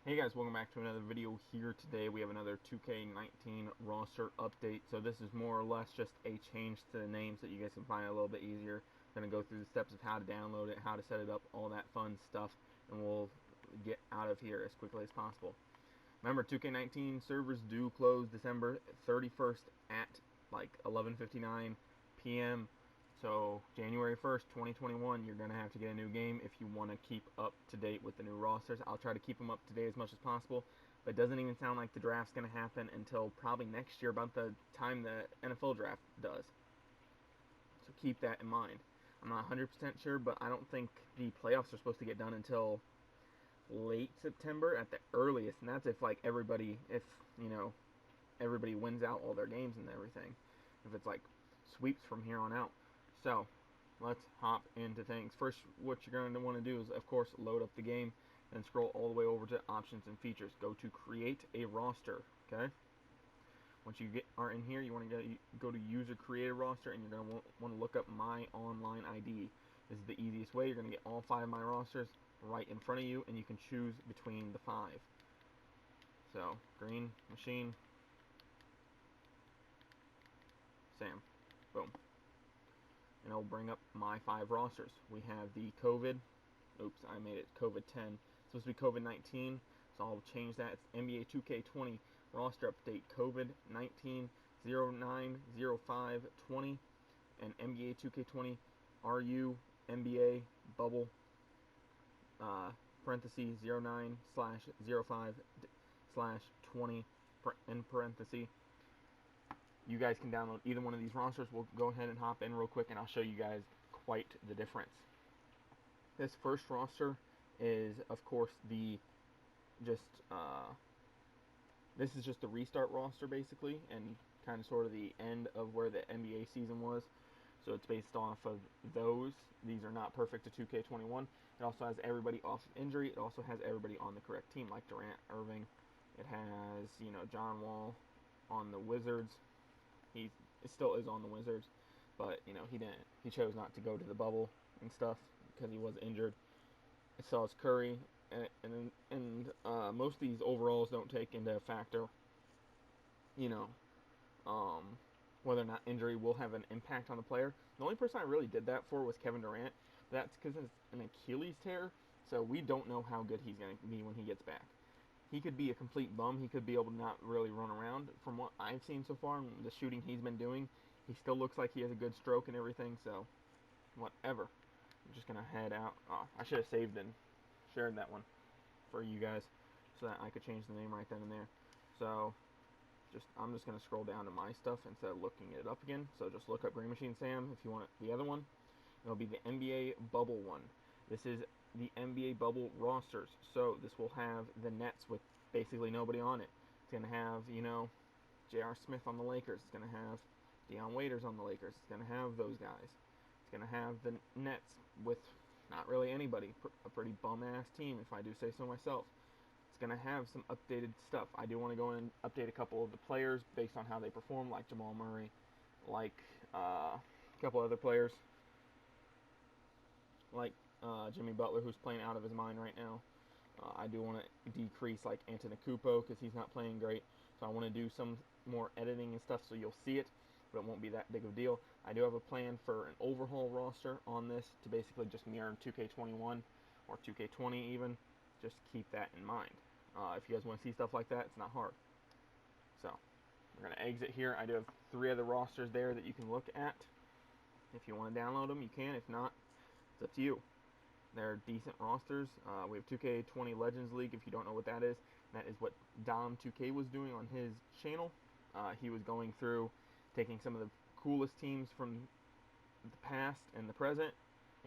Hey guys, welcome back to another video here. Today we have another 2K19 roster update. So this is more or less just a change to the name so that you guys can find it a little bit easier. I'm going to go through the steps of how to download it, how to set it up, all that fun stuff, and we'll get out of here as quickly as possible. Remember, 2K19 servers do close December 31st at like 11:59 p.m. So January 1st, 2021, you're going to have to get a new game if you want to keep up to date with the new rosters. I'll try to keep them up to date as much as possible, but it doesn't even sound like the draft's going to happen until probably next year, about the time the NFL draft does. So keep that in mind. I'm not 100% sure, but I don't think the playoffs are supposed to get done until late September at the earliest, and that's if everybody wins out all their games and everything. If it's like sweeps from here on out. So let's hop into things. First, what you're going to want to do is, of course, load up the game and scroll all the way over to options and features. Go to create a roster. Okay. Once you are in here, you want to go to user create a roster, and you're going to want to look up my online ID. This is the easiest way. You're going to get all 5 of my rosters right in front of you, and you can choose between the 5. So green machine, Sam, boom. And it'll bring up my 5 rosters. We have the COVID, oops, I made it COVID-10. It's supposed to be COVID-19, so I'll change that. It's NBA 2K20 roster update COVID-19 09/05/20 and NBA 2K20 RU NBA bubble parentheses 09/05/20 in parentheses. You guys can download either one of these rosters. We'll go ahead and hop in real quick, and I'll show you guys quite the difference. This first roster is, of course, this is just the restart roster, basically, and kind of sort of the end of where the NBA season was. So it's based off of those. These are not perfect to 2K21. It also has everybody off injury. It also has everybody on the correct team, like Durant, Irving. It has, John Wall on the Wizards. He still is on the Wizards, but he chose not to go to the bubble and stuff because he was injured. It still has Curry, and most of these overalls don't take into factor, whether or not injury will have an impact on the player. The only person I really did that for was Kevin Durant. That's because it's an Achilles tear, so we don't know how good he's going to be when he gets back. He could be a complete bum. He could be able to not really run around. From what I've seen so far and the shooting he's been doing, he still looks like he has a good stroke and everything, so whatever. I'm just going to head out. Oh, I should have saved and shared that one for you guys so that I could change the name right then and there. So I'm just going to scroll down to my stuff instead of looking it up again. So just look up Green Machine Sam if you want the other one. It'll be the NBA Bubble one. This is the NBA Bubble rosters. So this will have the Nets with basically nobody on it. It's going to have, J.R. Smith on the Lakers. It's going to have Deion Waiters on the Lakers. It's going to have those guys. It's going to have the Nets with not really anybody. A pretty bum-ass team, if I do say so myself. It's going to have some updated stuff. I do want to go in and update a couple of the players based on how they perform, like Jamal Murray, like a couple other players, like Jimmy Butler, who's playing out of his mind right now. I do want to decrease like Antetokounmpo because he's not playing great. So I want to do some more editing and stuff so you'll see it, but it won't be that big of a deal. I do have a plan for an overhaul roster on this to basically just mirror 2K21 or 2K20 even. Just keep that in mind. If you guys want to see stuff like that, it's not hard. So we're going to exit here. I do have 3 other rosters there that you can look at. If you want to download them, you can. If not, it's up to you. They're decent rosters. We have 2K20 Legends League, if you don't know what that is. That is what Dom2K was doing on his channel. He was going through, taking some of the coolest teams from the past and the present,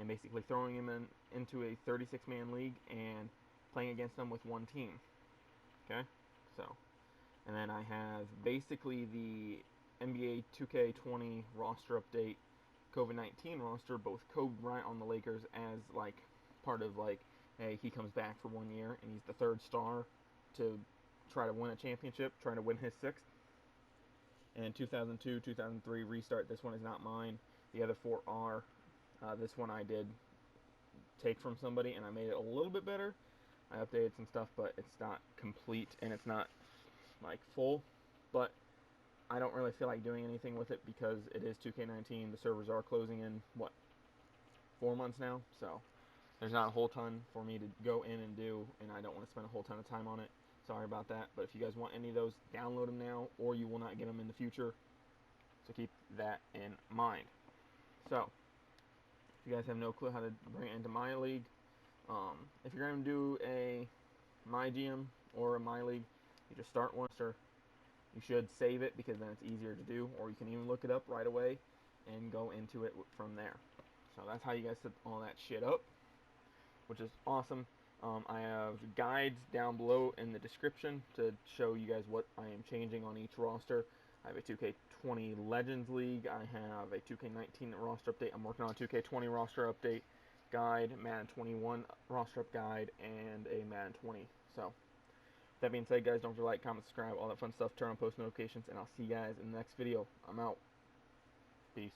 and basically throwing them into a 36-man league and playing against them with one team. Okay? So, and then I have basically the NBA 2K20 roster update COVID-19 roster, both Kobe Bryant on the Lakers as part of hey, he comes back for 1 year and he's the 3rd star to try to win a championship, trying to win his 6th. And 2002, 2003 restart. This one is not mine. The other 4 are. This one I did take from somebody and I made it a little bit better. I updated some stuff, but it's not complete and it's not like full. But I don't really feel like doing anything with it because it is 2K19. The servers are closing in, what, 4 months now? So there's not a whole ton for me to go in and do, and I don't want to spend a whole ton of time on it. Sorry about that. But if you guys want any of those, download them now, or you will not get them in the future. So keep that in mind. So if you guys have no clue how to bring it into my league, if you're going to do a my GM or a my league, you just start one. You should save it because then it's easier to do, or you can even look it up right away and go into it from there. So that's how you guys set all that shit up, which is awesome. I have guides down below in the description to show you guys what I am changing on each roster. I have a 2K20 Legends League. I have a 2K19 roster update. I'm working on a 2K20 roster update guide, Madden 21 roster up guide, and a Madden 20. So that being said, guys, don't forget to like, comment, subscribe, all that fun stuff. Turn on post notifications, and I'll see you guys in the next video. I'm out. Peace.